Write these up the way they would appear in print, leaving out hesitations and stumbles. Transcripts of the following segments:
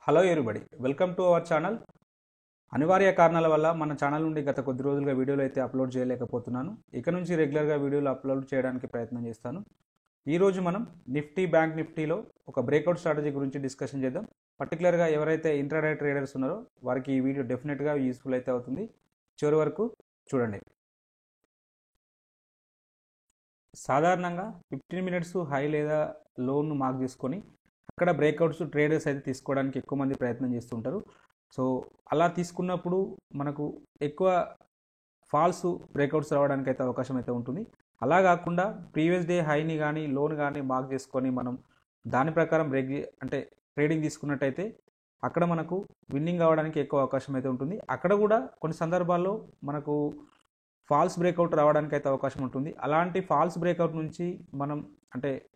Hello everybody, welcome to our channel. అనివార్య కారణాల వల్ల మన ఛానల్ నుండి గత కొద్ది రోజులుగా వీడియోలు అయితే అప్లోడ్ చేయలేకపోతున్నాను. ఇక నుంచి రెగ్యులర్గా వీడియోలు అప్లోడ్ చేయడానికి ప్రయత్నం చేస్తాను. ఈరోజు మనం బ్యాంక్ నిఫ్టీలో ఒక బ్రేక్అవుట్ స్ట్రాటజీ గురించి డిస్కషన్ చేద్దాం. పర్టికులర్గా ఎవరైతే ఇంట్రాడే ట్రేడర్స్ ఉన్నారో వారికి ఈ వీడియో డెఫినెట్గా యూస్ఫుల్ అయితే అవుతుంది. చివరి వరకు చూడండి. సాధారణంగా 15 మినిట్స్ హై లేదా లోను మార్క్ చేసుకొని అక్కడ బ్రేక్అవుట్స్ ట్రేడర్స్ అయితే తీసుకోవడానికి ఎక్కువ మంది ప్రయత్నం చేస్తుంటారు. సో అలా తీసుకున్నప్పుడు మనకు ఎక్కువ ఫాల్స్ బ్రేక్అవుట్స్ రావడానికి అయితే అవకాశం అయితే ఉంటుంది. అలా కాకుండా ప్రీవియస్ డే హైని కానీ లోన్ కానీ మార్క్ చేసుకొని మనం దాని ప్రకారం ట్రేడింగ్ తీసుకున్నట్టయితే అక్కడ మనకు విన్నింగ్ కావడానికి ఎక్కువ అవకాశం అయితే ఉంటుంది. అక్కడ కూడా కొన్ని సందర్భాల్లో మనకు ఫాల్స్ బ్రేక్అవుట్ రావడానికి అయితే అవకాశం ఉంటుంది. అలాంటి ఫాల్స్ బ్రేక్అవుట్ నుంచి మనం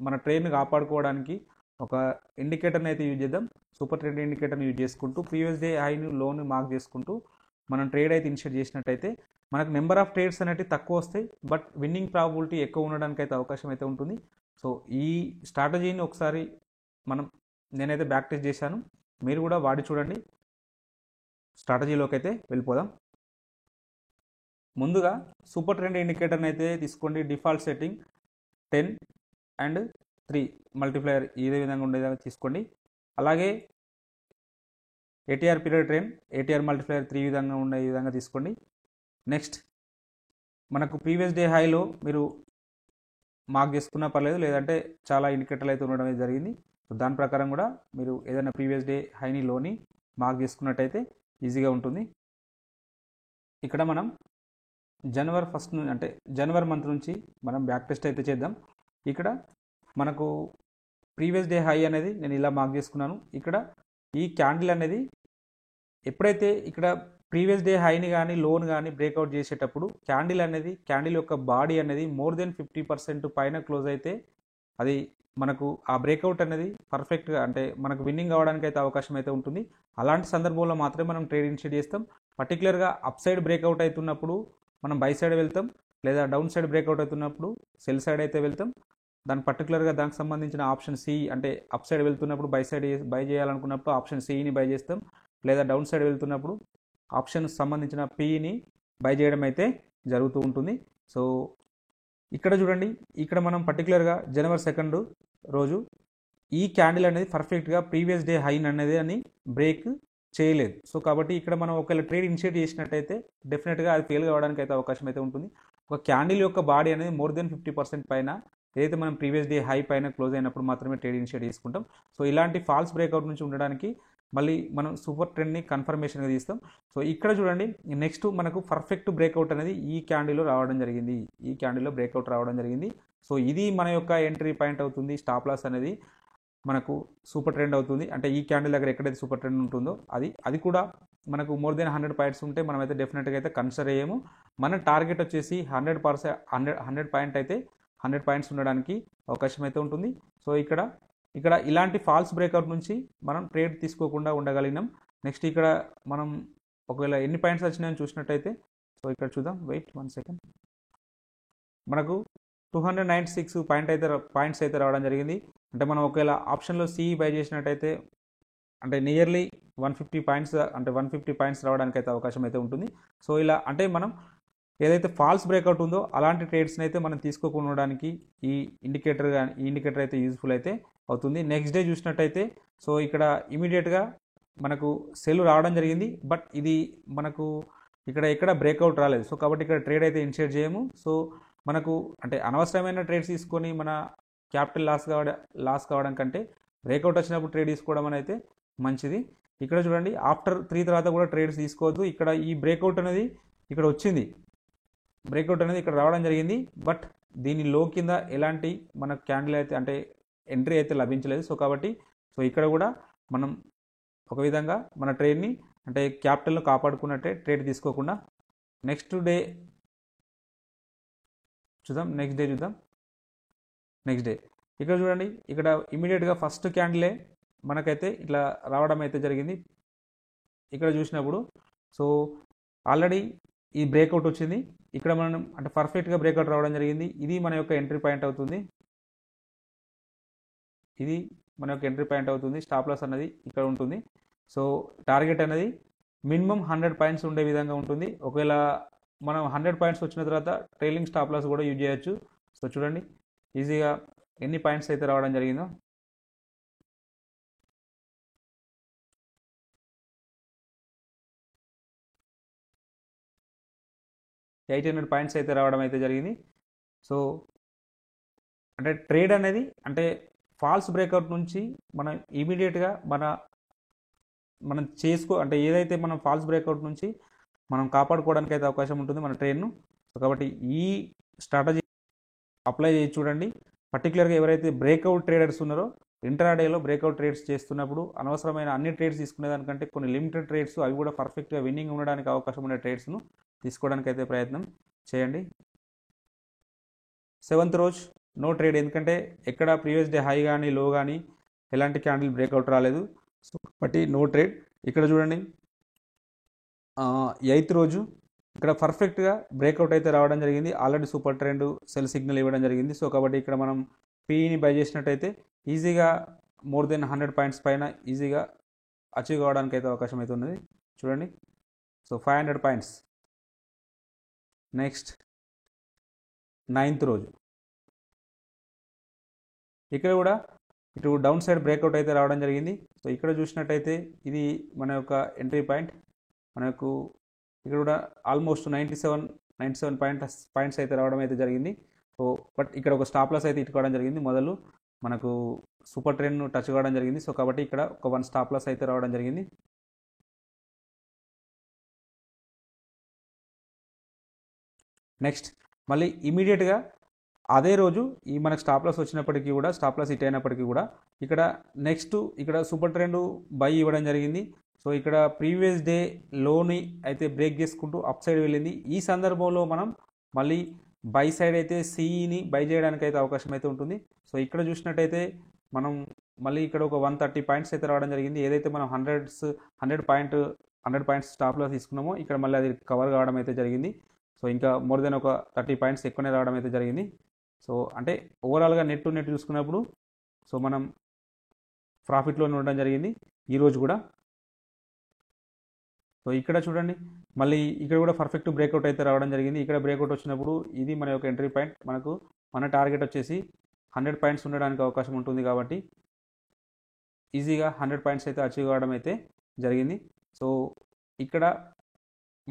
మన ట్రేడ్ని కాపాడుకోవడానికి ఒక ఇండికేటర్ని అయితే యూజ్ చేద్దాం. సూపర్ ట్రెండ్ ఇండికేటర్ని యూజ్ చేసుకుంటూ ప్రీవియస్ డే హైని లోన్ మార్క్ చేసుకుంటూ మనం ట్రేడ్ అయితే ఇనిషియేట్ చేసినట్టయితే మనకు నెంబర్ ఆఫ్ ట్రేడ్స్ అనేవి తక్కువ వస్తాయి, బట్ విన్నింగ్ ప్రాబిలిటీ ఎక్కువ ఉండడానికి అయితే అవకాశం అయితే ఉంటుంది. సో ఈ స్ట్రాటజీని ఒకసారి నేనైతే బ్యాక్ టెస్ట్ చేశాను, మీరు కూడా వాడి చూడండి. స్ట్రాటజీలోకి అయితే వెళ్ళిపోదాం. ముందుగా సూపర్ ట్రెండ్ ఇండికేటర్ని అయితే తీసుకోండి. డిఫాల్ట్ సెట్టింగ్ 10 and 3 మల్టిప్లయర్ ఇదే విధంగా ఉండేదాకా తీసుకోండి. అలాగే ATR period trend, ATR multiplier 3 విధంగా ఉండే విధంగా తీసుకోండి. నెక్స్ట్ మనకు ప్రీవియస్ డే హైలో మీరు మార్క్ చేసుకున్నా పర్లేదు, లేదంటే చాలా ఇండికేటర్లు అయితే ఉండడం అయితే జరిగింది. దాని ప్రకారం కూడా మీరు ఏదైనా ప్రీవియస్ డే హైని లోని మార్క్ చేసుకున్నట్టయితే ఈజీగా ఉంటుంది. ఇక్కడ మనం జనవరి 1 జనవరి మంత్ నుంచి మనం బ్యాక్ టెస్ట్ అయితే చేద్దాం. ఇక్కడ మనకు ప్రీవియస్ డే హై అనేది నేను ఇలా మార్క్ చేసుకున్నాను. ఇక్కడ ఈ క్యాండిల్ అనేది ఎప్పుడైతే ఇక్కడ ప్రీవియస్ డే హైని కానీ లోన్ కానీ బ్రేక్అవుట్ చేసేటప్పుడు క్యాండిల్ యొక్క బాడీ అనేది మోర్ దెన్ 50% పైన క్లోజ్ అయితే అది మనకు ఆ బ్రేక్అవుట్ అనేది పర్ఫెక్ట్గా మనకు విన్నింగ్ అవ్వడానికి అయితే అవకాశం అయితే ఉంటుంది. అలాంటి సందర్భంలో మాత్రమే మనం ట్రేడ్ ఇనిషియేట్ చేస్తాం. పర్టికులర్గా అప్ సైడ్ బ్రేక్అవుట్ అవుతున్నప్పుడు మనం బై సైడ్ వెళ్తాం, లేదా డౌన్ సైడ్ బ్రేక్అవుట్ అవుతున్నప్పుడు సెల్ సైడ్ అయితే వెళ్తాం. దానికి సంబంధించిన ఆప్షన్ సి, అప్ సైడ్ వెళ్తున్నప్పుడు బై చేయాలనుకున్నప్పుడు ఆప్షన్ సిని బై చేస్తాం, లేదా డౌన్ సైడ్ వెళ్తున్నప్పుడు ఆప్షన్ సంబంధించిన పిని బై చేయడం అయితే జరుగుతూ ఉంటుంది. సో ఇక్కడ చూడండి, ఇక్కడ మనం పర్టికులర్గా జనవరి 2 రోజు ఈ క్యాండిల్ అనేది పర్ఫెక్ట్గా ప్రీవియస్ డే హై అని బ్రేక్ చేయలేదు. సో కాబట్టి ఇక్కడ మనం ఒకవేళ ట్రేడ్ ఇనిషియేట్ చేసినట్టయితే డెఫినెట్గా అది ఫెయిల్ కావడానికి అయితే అవకాశం అయితే ఉంటుంది. ఒక క్యాండిల్ యొక్క బాడీ అనేది మోర్ దెన్ 50% పైన ఏదైతే మనం ప్రీవియస్ డే హై పైన క్లోజ్ అయినప్పుడు మాత్రమే ట్రేడ్ ఇనిషియేట్ చేసుకుంటాం. సో ఇలాంటి ఫాల్స్ బ్రేక్అవుట్ నుంచి ఉండడానికి మళ్ళీ మనం సూపర్ ట్రెండ్ని కన్ఫర్మేషన్గా తీస్తాం. సో ఇక్కడ చూడండి, నెక్స్ట్ మనకు పర్ఫెక్ట్ బ్రేక్అవుట్ అనేది ఈ క్యాండిల్లో రావడం జరిగింది. ఈ క్యాండిల్లో బ్రేక్అవుట్ రావడం జరిగింది. సో ఇది మన యొక్క ఎంట్రీ పాయింట్ అవుతుంది. స్టాప్ లాస్ అనేది మనకు సూపర్ ట్రెండ్ అవుతుంది. ఈ క్యాండిల్ దగ్గర ఎక్కడైతే సూపర్ ట్రెండ్ ఉంటుందో అది కూడా మనకు మోర్ దెన్ 100 పాయింట్స్ ఉంటే మనమైతే డెఫినెట్గా అయితే కన్సిడర్ చేయము. మన టార్గెట్ వచ్చేసి 100 పాయింట్స్ ఉండడానికి అవకాశం అయితే ఉంటుంది. సో ఇక్కడ ఇలాంటి ఫాల్స్ బ్రేక్అవుట్ నుంచి మనం ట్రేడ్ తీసుకోకుండా ఉండగలిగినాం. నెక్స్ట్ ఇక్కడ మనం ఒకవేళ ఎన్ని పాయింట్స్ వచ్చినాయని చూసినట్టయితే, సో ఇక్కడ చూద్దాం, వెయిట్ 1 సెకండ్. మనకు 296 పాయింట్స్ అయితే రావడం జరిగింది. మనం ఒకవేళ ఆప్షన్లో సి బై చేసినట్టయితే నియర్లీ 150 పాయింట్స్ రావడానికి అయితే అవకాశం అయితే ఉంటుంది. సో ఇలా మనం ఏదైతే ఫాల్స్ బ్రేక్అవుట్ ఉందో అలాంటి ట్రేడ్స్ని అయితే మనం తీసుకోకుండా ఉండడానికి ఈ ఇండికేటర్ అయితే యూజ్ఫుల్ అయితే అవుతుంది. నెక్స్ట్ డే చూసినట్టయితే, సో ఇక్కడ ఇమీడియట్గా మనకు సెల్ రావడం జరిగింది, బట్ ఇది మనకు ఎక్కడ బ్రేక్అవుట్ రాలేదు. సో కాబట్టి ఇక్కడ ట్రేడ్ అయితే ఇనిషియేట్ చేయము. సో మనకు అనవసరమైన ట్రేడ్స్ తీసుకొని మన క్యాపిటల్ లాస్ కావడం కంటే బ్రేక్అవుట్ వచ్చినప్పుడు ట్రేడ్ తీసుకోవడం అయితే మంచిది. ఇక్కడ చూడండి, ఆఫ్టర్ 3 తర్వాత కూడా ట్రేడ్స్ తీసుకోవద్దు. ఇక్కడ ఈ బ్రేక్అవుట్ అనేది ఇక్కడ వచ్చింది, బ్రేక్అవుట్ అనేది ఇక్కడ రావడం జరిగింది, బట్ దీని లో కింద ఎలాంటి మన క్యాండిల్ అయితే ఎంట్రీ అయితే లభించలేదు. సో కాబట్టి ఇక్కడ కూడా మనం ఒక విధంగా మన ట్రేడ్ని క్యాపిటల్ను కాపాడుకున్నట్టే ట్రేడ్ తీసుకోకుండా నెక్స్ట్ డే చూద్దాం. నెక్స్ట్ డే ఇక్కడ చూడండి, ఇక్కడ ఇమీడియట్గా ఫస్ట్ క్యాండిలే మనకైతే ఇట్లా రావడం అయితే జరిగింది. ఇక్కడ చూసినప్పుడు సో ఆల్రెడీ ఈ బ్రేక్అవుట్ వచ్చింది. ఇక్కడ మనం పర్ఫెక్ట్గా బ్రేక్అవుట్ రావడం జరిగింది. ఇది మన యొక్క ఎంట్రీ పాయింట్ అవుతుంది. స్టాప్ లాస్ అనేది ఇక్కడ ఉంటుంది. సో టార్గెట్ అనేది మినిమం 100 పాయింట్స్ ఉండే విధంగా ఉంటుంది. ఒకవేళ మనం 100 పాయింట్స్ వచ్చిన తర్వాత ట్రైలింగ్ స్టాప్ లాస్ కూడా యూజ్ చేయొచ్చు. సో చూడండి ఈజీగా ఎన్ని పాయింట్స్ అయితే రావడం జరిగిందో. 800 పాయింట్స్ అయితే రావడం అయితే జరిగింది. సో అంటే ట్రేడ్ అనేది అంటే ఫాల్స్ బ్రేక్అవుట్ నుంచి మనం ఇమీడియట్గా మనం అంటే ఏదైతే మనం ఫాల్స్ బ్రేక్అవుట్ నుంచి మనం కాపాడుకోవడానికి అయితే అవకాశం ఉంటుంది మన ట్రేడ్ను. సో కాబట్టి ఈ స్ట్రాటజీ అప్లై చేసి చూడండి. పర్టికులర్గా ఎవరైతే బ్రేక్అవుట్ ట్రేడర్స్ ఉన్నారో ఇంట్రాడేలో బ్రేక్అవుట్ ట్రేడ్స్ చేస్తున్నప్పుడు అనవసరమైన అన్ని ట్రేడ్స్ తీసుకునే దానికంటే కొన్ని లిమిటెడ్ ట్రేడ్స్ అవి కూడా పర్ఫెక్ట్గా విన్నింగ్ ఉండడానికి అవకాశం ఉండే ట్రేడ్స్ను తీసుకోవడానికి అయితే ప్రయత్నం చేయండి. 7th రోజు నో ట్రేడ్, ఎందుకంటే ఎక్కడ ప్రీవియస్ డే హై కానీ లో కానీ ఎలాంటి క్యాండిల్ బ్రేక్అవుట్ రాలేదు. సో బట్టి నో ట్రేడ్. ఇక్కడ చూడండి 8th రోజు ఇక్కడ పర్ఫెక్ట్గా బ్రేక్అవుట్ అయితే రావడం జరిగింది. Already super trend cell signal ఇవ్వడం జరిగింది. సో కాబట్టి ఇక్కడ మనం పీఈని బై చేసినట్టయితే ఈజీగా మోర్ దెన్ 100 పాయింట్స్ పైన ఈజీగా అచీవ్ కావడానికి అయితే అవకాశం అయితే ఉన్నది. చూడండి సో 500 పాయింట్స్. నెక్స్ట్ 9th రోజు ఇక్కడ కూడా ఇటు డౌన్ సైడ్ బ్రేక్అవుట్ అయితే రావడం జరిగింది. సో ఇక్కడ చూసినట్టయితే ఇది మన యొక్క ఎంట్రీ పాయింట్. మనకు ఇక్కడ కూడా ఆల్మోస్ట్ 97 పాయింట్స్ అయితే రావడం అయితే జరిగింది. సో బట్ ఇక్కడ ఒక స్టాప్ లాస్ అయితే ఇట్టుకోవడం జరిగింది. మొదలు మనకు సూపర్ ట్రెండ్ను టచ్ కావడం జరిగింది. సో కాబట్టి ఇక్కడ ఒక 1 స్టాప్ లాస్ అయితే రావడం జరిగింది. నెక్స్ట్ మళ్ళీ ఇమీడియట్గా అదే రోజు ఈ మనకు స్టాప్ లాస్ వచ్చినప్పటికీ కూడా స్టాప్ లాస్ హిట్ అయినప్పటికీ కూడా ఇక్కడ నెక్స్ట్ ఇక్కడ సూపర్ ట్రెండ్ బై ఇవ్వడం జరిగింది. సో ఇక్కడ ప్రీవియస్ డే లోని అయితే బ్రేక్ చేసుకుంటూ అప్ సైడ్ వెళ్ళింది. ఈ సందర్భంలో మనం మళ్ళీ బై సైడ్ అయితే సిఈని బై చేయడానికి అయితే అవకాశం అయితే ఉంటుంది. సో ఇక్కడ చూసినట్టయితే మనం మళ్ళీ ఇక్కడ ఒక 130 పాయింట్స్ అయితే రావడం జరిగింది. ఏదైతే మనం 100 పాయింట్స్ స్టాప్ లాస్ తీసుకున్నామో ఇక్కడ మళ్ళీ అది కవర్ కావడం అయితే జరిగింది. సో ఇంకా మోర్ దెన్ ఒక 30 పాయింట్స్ ఎక్కువనే రావడం అయితే జరిగింది. సో అంటే ఓవరాల్గా నెట్ టు నెట్ చూసుకున్నప్పుడు సో మనం ప్రాఫిట్లోనే ఉండడం జరిగింది ఈరోజు కూడా. సో ఇక్కడ చూడండి మళ్ళీ ఇక్కడ కూడా పర్ఫెక్ట్ బ్రేక్అవుట్ అయితే రావడం జరిగింది. ఇక్కడ బ్రేక్అవుట్ వచ్చినప్పుడు ఇది మన యొక్క ఎంట్రీ పాయింట్. మన టార్గెట్ వచ్చేసి 100 పాయింట్స్ ఉండడానికి అవకాశం ఉంటుంది కాబట్టి ఈజీగా 100 పాయింట్స్ అయితే అచీవ్ కావడం అయితే జరిగింది. సో ఇక్కడ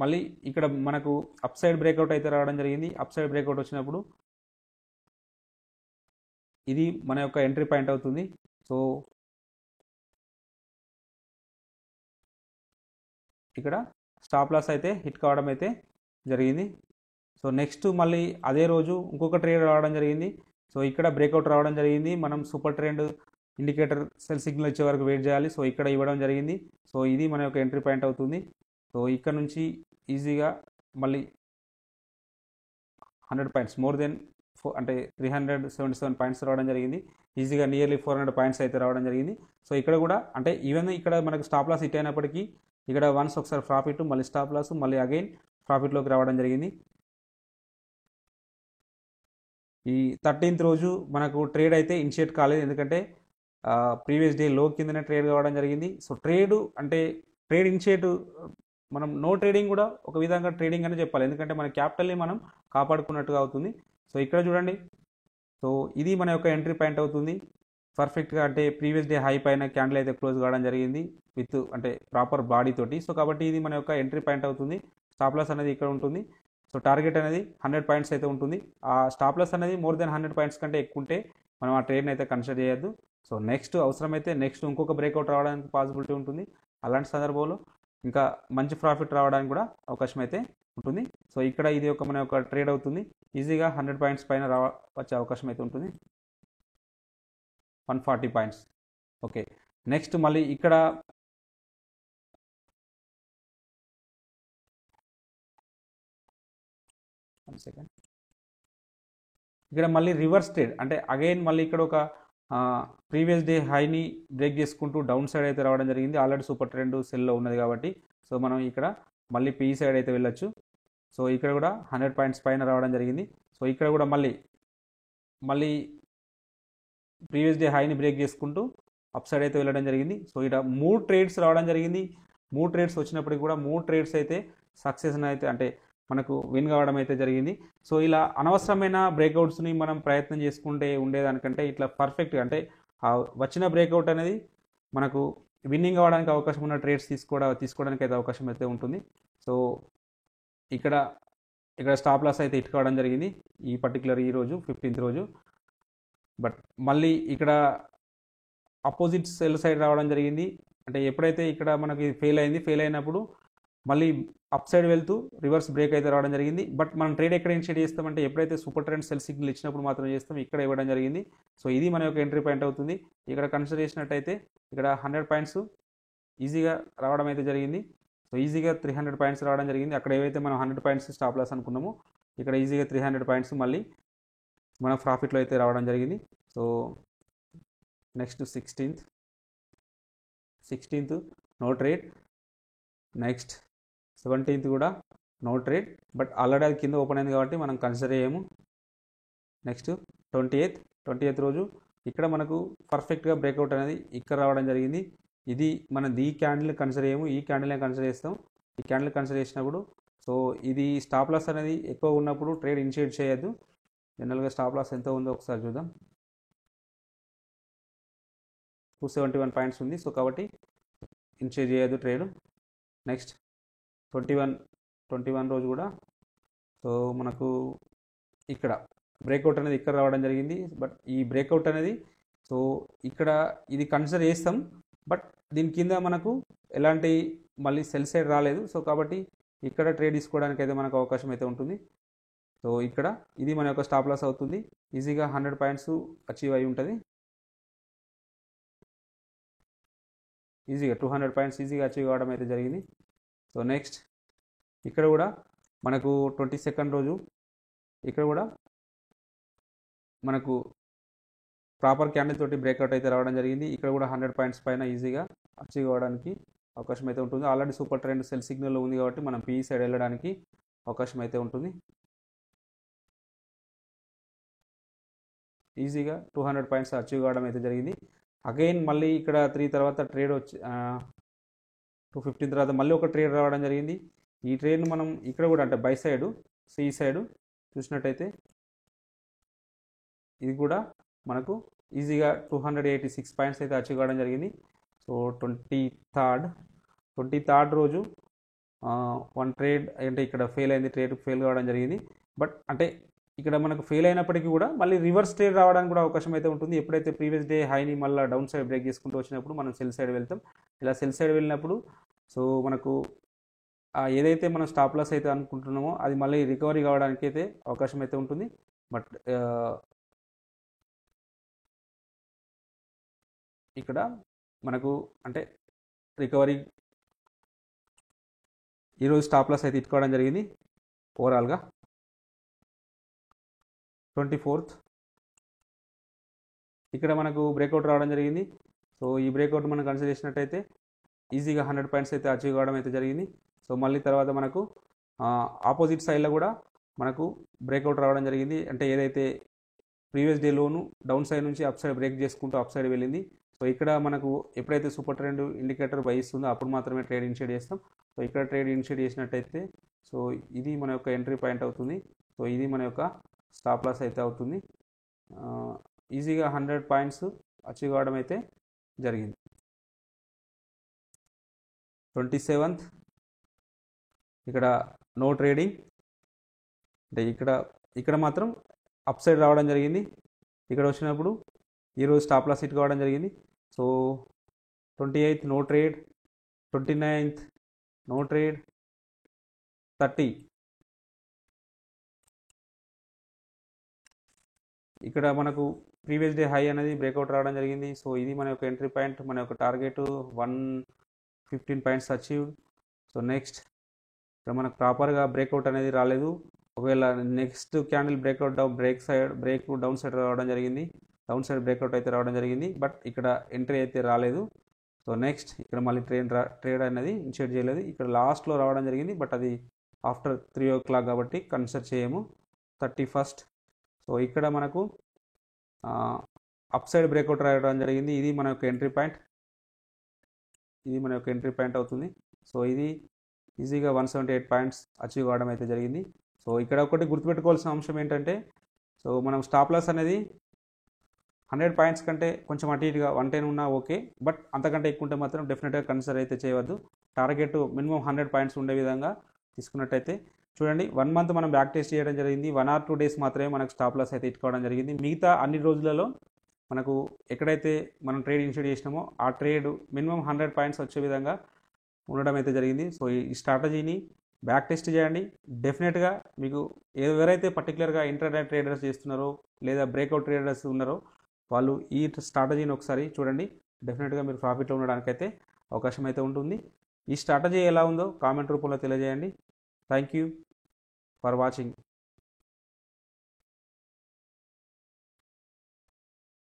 మళ్ళీ ఇక్కడ మనకు అప్ సైడ్ బ్రేక్అవుట్ అయితే రావడం జరిగింది. అప్ సైడ్ బ్రేక్అవుట్ వచ్చినప్పుడు ఇది మన యొక్క ఎంట్రీ పాయింట్ అవుతుంది. సో ఇక్కడ స్టాప్ లాస్ అయితే హిట్ కావడం అయితే జరిగింది. సో నెక్స్ట్ మళ్ళీ అదే రోజు ఇంకొక ట్రేడ్ రావడం జరిగింది. సో ఇక్కడ బ్రేక్అవుట్ రావడం జరిగింది. మనం super trend indicator cell signal ఇచ్చే వరకు వెయిట్ చేయాలి. సో ఇక్కడ ఇవ్వడం జరిగింది. సో ఇది మన యొక్క ఎంట్రీ పాయింట్ అవుతుంది. సో ఇక్కడ నుంచి ఈజీగా మళ్ళీ 100 పాయింట్స్ మోర్ దెన్ అంటే 377 పాయింట్స్ రావడం జరిగింది. ఈజీగా నియర్లీ 400 పాయింట్స్ అయితే రావడం జరిగింది. సో ఇక్కడ కూడా అంటే ఈవెన్ ఇక్కడ మనకు స్టాప్ లాస్ హిట్ అయినప్పటికీ ఇక్కడ వన్స్ ఒకసారి ప్రాఫిట్ మళ్ళీ స్టాప్ లాస్ మళ్ళీ అగైన్ ప్రాఫిట్లోకి రావడం జరిగింది. ఈ 13th రోజు మనకు ట్రేడ్ అయితే ఇనిషియేట్ కాలేదు, ఎందుకంటే ప్రీవియస్ డే లో కిందనే ట్రేడ్ కావడం జరిగింది. సో ట్రేడ్ ఇనిషియేట్ మనం నో ట్రేడింగ్ కూడా ఒక విధంగా ట్రేడింగ్ అని చెప్పాలి, ఎందుకంటే మన క్యాపిటల్ని మనం కాపాడుకున్నట్టుగా అవుతుంది. సో ఇక్కడ చూడండి, సో ఇది మన యొక్క ఎంట్రీ పాయింట్ అవుతుంది పర్ఫెక్ట్గా. అంటే ప్రీవియస్ డే హై పైన క్యాండిల్ అయితే క్లోజ్ కావడం జరిగింది విత్ అంటే ప్రాపర్ బాడీ తోటి. సో కాబట్టి ఇది మన యొక్క ఎంట్రీ పాయింట్ అవుతుంది. స్టాప్ లాస్ అనేది ఇక్కడ ఉంటుంది. సో టార్గెట్ అనేది 100 పాయింట్స్ అయితే ఉంటుంది. ఆ స్టాప్ లాస్ అనేది మోర్ దెన్ 100 పాయింట్స్ కంటే ఎక్కువ ఉంటే మనం ఆ ట్రేడ్ని అయితే కన్సిడర్ చేయొద్దు. సో నెక్స్ట్ అవసరమైతే ఇంకొక బ్రేక్అవుట్ రావడానికి పాసిబిలిటీ ఉంటుంది. అలాంటి సందర్భంలో ఇంకా మంచి ప్రాఫిట్ రావడానికి కూడా అవకాశం అయితే ఉంటుంది. సో ఇక్కడ ఇది మన యొక్క ట్రేడ్ అవుతుంది. ఈజీగా 100 పాయింట్స్ పైన వచ్చే అవకాశం అయితే ఉంటుంది. 140 పాయింట్స్. ఓకే, నెక్స్ట్ మళ్ళీ ఇక్కడ ఇక్కడ మళ్ళీ రివర్స్ ట్రేడ్, అంటే అగైన్ మళ్ళీ ఇక్కడ ఒక ప్రీవియస్ డే హైని బ్రేక్ చేసుకుంటూ డౌన్ సైడ్ అయితే రావడం జరిగింది. ఆల్రెడీ సూపర్ ట్రెండ్ సెల్లో ఉన్నది కాబట్టి సో మనం ఇక్కడ మళ్ళీ పీ సైడ్ అయితే వెళ్ళొచ్చు. సో ఇక్కడ కూడా 100 పాయింట్స్ పైన రావడం జరిగింది. సో ఇక్కడ కూడా మళ్ళీ ప్రీవియస్ డే హైని బ్రేక్ చేసుకుంటూ అప్ సైడ్ అయితే వెళ్ళడం జరిగింది. సో ఇక్కడ 3 ట్రేడ్స్ రావడం జరిగింది. 3 ట్రేడ్స్ వచ్చినప్పటికీ కూడా 3 ట్రేడ్స్ అయితే సక్సెస్ అయితే అంటే మనకు విన్ కావడం అయితే జరిగింది. సో ఇలా అనవసరమైన బ్రేక్అవుట్స్ని మనం ప్రయత్నం చేసుకుంటే ఉండేదానికంటే ఇట్లా పర్ఫెక్ట్గా అంటే వచ్చిన బ్రేక్అవుట్ అనేది మనకు విన్నింగ్ అవ్వడానికి అవకాశం ఉన్న ట్రేడ్స్ తీసుకోవడానికి అయితే అవకాశం అయితే ఉంటుంది. సో ఇక్కడ స్టాప్ లాస్ అయితే హిట్ కావడం జరిగింది ఈ పర్టికులర్ ఈ రోజు 15th రోజు. బట్ మళ్ళీ ఇక్కడ అపోజిట్ సెల్ సైడ్ రావడం జరిగింది. అంటే ఎప్పుడైతే ఇక్కడ మనకి ఫెయిల్ అయినప్పుడు మళ్ళీ అప్ సైడ్ వెళ్తూ రివర్స్ బ్రేక్ అయితే రావడం జరిగింది. బట్ మనం ట్రేడ్ ఎక్కడ ఇనిషియేట్ చేస్తామంటే ఎప్పుడైతే సూపర్ ట్రెండ్ సెల్ సిగ్నల్ ఇచ్చినప్పుడు మాత్రం చేస్తాం. ఇక్కడ ఇవ్వడం జరిగింది. సో ఇది మన యొక్క ఎంట్రీ పాయింట్ అవుతుంది. ఇక్కడ కన్సిడర్ చేసినట్టయితే ఇక్కడ 100 పాయింట్స్ ఈజీగా రావడం అయితే జరిగింది. సో ఈజీగా 300 పాయింట్స్ రావడం జరిగింది. అక్కడ ఏవైతే మనం 100 పాయింట్స్ స్టాప్ లాస్ అనుకున్నామో ఇక్కడ ఈజీగా 300 పాయింట్స్ మళ్ళీ మన ప్రాఫిట్లో అయితే రావడం జరిగింది. So next 16th no trade, next 17th కూడా నో ట్రేడ్. బట్ ఆల్రెడీ అది కింద ఓపెన్ అయింది కాబట్టి మనం కన్సిడర్ చేయము. నెక్స్ట్ 20th రోజు ఇక్కడ మనకు పర్ఫెక్ట్గా బ్రేక్అవుట్ అనేది ఇక్కడ రావడం జరిగింది. ఇది మనం ఈ క్యాండిల్ కన్సిడర్ చేయము, ఈ క్యాండిల్ని కన్సిడర్ చేస్తాం. ఈ క్యాండిల్ కన్సిడర్ చేసినప్పుడు సో ఇది స్టాప్ లాస్ అనేది ఎక్కువ ఉన్నప్పుడు ట్రేడ్ ఇనిషియేట్ చేయొద్దు. జనరల్గా స్టాప్ లాస్ ఎంత ఉందో ఒకసారి చూద్దాం. 271 పాయింట్స్ ఉంది. సో కాబట్టి ఇనిషియేట్ చేయొద్దు ట్రేడ్. నెక్స్ట్ 21 రోజు కూడా సో మనకు ఇక్కడ బ్రేక్అవుట్ అనేది ఇక్కడ రావడం జరిగింది. బట్ ఈ బ్రేక్అవుట్ అనేది సో ఇక్కడ ఇది కన్సిడర్ చేస్తాం. బట్ దీని కింద మనకు ఎలాంటి మళ్ళీ సెల్ సైడ్ రాలేదు. సో కాబట్టి ఇక్కడ ట్రేడ్ తీసుకోవడానికి అయితే మనకు అవకాశం అయితే ఉంటుంది. సో ఇక్కడ ఇది మన యొక్క స్టాప్ లాస్ అవుతుంది. ఈజీగా 100 పాయింట్స్ అచీవ్ అయి ఉంటుంది. ఈజీగా 200 పాయింట్స్ ఈజీగా అచీవ్ కావడం అయితే జరిగింది. సో నెక్స్ట్ ఇక్కడ కూడా మనకు 22nd రోజు ఇక్కడ కూడా మనకు ప్రాపర్ క్యాండిల్ తోటి బ్రేక్అవుట్ అయితే రావడం జరిగింది. ఇక్కడ కూడా 100 పాయింట్స్ పైన ఈజీగా అచీవ్ అవ్వడానికి అవకాశం అయితే ఉంటుంది. ఆల్రెడీ సూపర్ ట్రెండ్ సెల్ సిగ్నల్లో ఉంది కాబట్టి మనం పీఈ సైడ్ వెళ్ళడానికి అవకాశం అయితే ఉంటుంది. ఈజీగా 200 పాయింట్స్ అచీవ్ కావడం అయితే జరిగింది. అగైన్ మళ్ళీ ఇక్కడ 3 తర్వాత ట్రేడ్ వచ్చి 215 తర్వాత మళ్ళీ ఒక ట్రేడ్ రావడం జరిగింది. ఈ ట్రేడ్ను మనం ఇక్కడ కూడా అంటే బై సైడు సి సైడు చూసినట్టయితే ఇది కూడా మనకు ఈజీగా 286 పాయింట్స్ అయితే అచీవ్ కావడం జరిగింది. సో 23rd రోజు 1 ట్రేడ్ అంటే ఇక్కడ ట్రేడ్ ఫెయిల్ కావడం జరిగింది. బట్ అంటే ఇక్కడ మనకు ఫెయిల్ అయినప్పటికీ కూడా మళ్ళీ రివర్స్ ట్రేడ్ రావడానికి కూడా అవకాశం అయితే ఉంటుంది. ఎప్పుడైతే ప్రీవియస్ డే హైని మళ్ళీ డౌన్ సైడ్ బ్రేక్ చేసుకుంటూ వచ్చినప్పుడు మనం సెల్ సైడ్ వెళ్తాం. ఇలా సెల్ సైడ్ వెళ్ళినప్పుడు సో మనకు ఏదైతే మనం స్టాప్ లాస్ అయితే అనుకుంటున్నామో అది మళ్ళీ రికవరీ కావడానికి అయితే అవకాశం అయితే ఉంటుంది. బట్ ఇక్కడ మనకు అంటే రికవరీ ఈరోజు స్టాప్ లాస్ అయితే ఇట్టుకోవడం జరిగింది. ఓవరాల్గా 24th ఇక్కడ మనకు బ్రేక్అవుట్ రావడం జరిగింది. సో ఈ బ్రేక్అవుట్ మనం కన్సిడర్ చేసినట్టయితే ఈజీగా 100 పాయింట్స్ అయితే అచీవ్ కావడం అయితే జరిగింది. సో మళ్ళీ తర్వాత మనకు ఆపోజిట్ సైడ్లో కూడా మనకు బ్రేక్అవుట్ రావడం జరిగింది. అంటే ఏదైతే ప్రీవియస్ డేలోను డౌన్ సైడ్ నుంచి అప్ సైడ్ బ్రేక్ చేసుకుంటూ అప్ సైడ్ వెళ్ళింది. సో ఇక్కడ మనకు ఎప్పుడైతే సూపర్ ట్రెండ్ ఇండికేటర్ బై ఇస్తుందో అప్పుడు మాత్రమే ట్రేడ్ ఇనిషియేట్ చేస్తాం. సో ఇక్కడ ట్రేడ్ ఇనిషియేట్ చేసినట్టయితే సో ఇది మన యొక్క ఎంట్రీ పాయింట్ అవుతుంది. సో ఇది మన యొక్క స్టాప్ లాస్ అయితే అవుతుంది. ఈజీగా 100 పాయింట్స్ అచీవ్ కావడం అయితే జరిగింది. 27th ఇక్కడ నో ట్రేడింగ్ అంటే ఇక్కడ మాత్రం అప్ సైడ్ రావడం జరిగింది. ఇక్కడ వచ్చినప్పుడు ఈరోజు స్టాప్ లాస్ హిట్ కావడం జరిగింది. So 28th no trade, 29th no trade, 30 ఇక్కడ మనకు ప్రీవియస్ డే హై అనేది బ్రేక్అవుట్ రావడం జరిగింది. సో ఇది మన యొక్క ఎంట్రీ పాయింట్, మన యొక్క target 115 points achieved. So next ఇక్కడ మనకు ప్రాపర్గా బ్రేక్అవుట్ అనేది రాలేదు. ఒకవేళ next candle breakout break down side రావడం జరిగింది. డౌన్ సైడ్ బ్రేక్అవుట్ అయితే రావడం జరిగింది. బట్ ఇక్కడ ఎంట్రీ అయితే రాలేదు. సో నెక్స్ట్ ఇక్కడ మళ్ళీ ట్రేడ్ అనేది ఇనిషియేట్ చేయలేదు. ఇక్కడ లాస్ట్లో రావడం జరిగింది. బట్ అది ఆఫ్టర్ 3 o'clock కాబట్టి కన్సిడర్ చేయము. 31st సో ఇక్కడ మనకు అప్ సైడ్ బ్రేక్అవుట్ రావడం జరిగింది. ఇది మన యొక్క ఎంట్రీ పాయింట్, అవుతుంది. సో ఇది ఈజీగా 178 పాయింట్స్ అచీవ్ కావడం అయితే జరిగింది. సో ఇక్కడ ఒకటి గుర్తుపెట్టుకోవాల్సిన అంశం ఏంటంటే, సో మనం స్టాప్ లాస్ అనేది 100 పాయింట్స్ కంటే కొంచెం అటు ఇటుగా 110 ఉన్నా ఓకే, బట్ అంతకంటే ఎక్కువ ఉంటే మాత్రం డెఫినెట్గా కన్సిడర్ అయితే చేయవద్దు. టార్గెట్ మినిమం 100 పాయింట్స్ ఉండే విధంగా తీసుకున్నట్టయితే చూడండి. 1 మంత్ మనం బ్యాక్ టెస్ట్ చేయడం జరిగింది. 1 or 2 డేస్ మాత్రమే మనకు స్టాప్ లాస్ అయితే ఇట్టుకోవడం జరిగింది. మిగతా అన్ని రోజులలో మనకు ఎక్కడైతే మనం ట్రేడ్ ఇనిషియేట్ చేసినామో ఆ ట్రేడ్ మినిమం 100 పాయింట్స్ వచ్చే విధంగా ఉండడం అయితే జరిగింది. సో ఈ స్ట్రాటజీని బ్యాక్ టెస్ట్ చేయండి. డెఫినెట్గా మీకు ఎవరైతే పర్టికులర్గా ఇంటర్నెట్ ట్రేడర్స్ చేస్తున్నారో లేదా బ్రేక్అవుట్ ట్రేడర్స్ ఉన్నారో వాళ్ళు ఈ స్ట్రాటజీని ఒకసారి చూడండి. డెఫినెట్గా మీరు ప్రాఫిట్లో ఉండడానికైతే అవకాశం అయితే ఉంటుంది. ఈ స్ట్రాటజీ ఎలా ఉందో కామెంట్ రూపంలో తెలియజేయండి. Thank you for watching.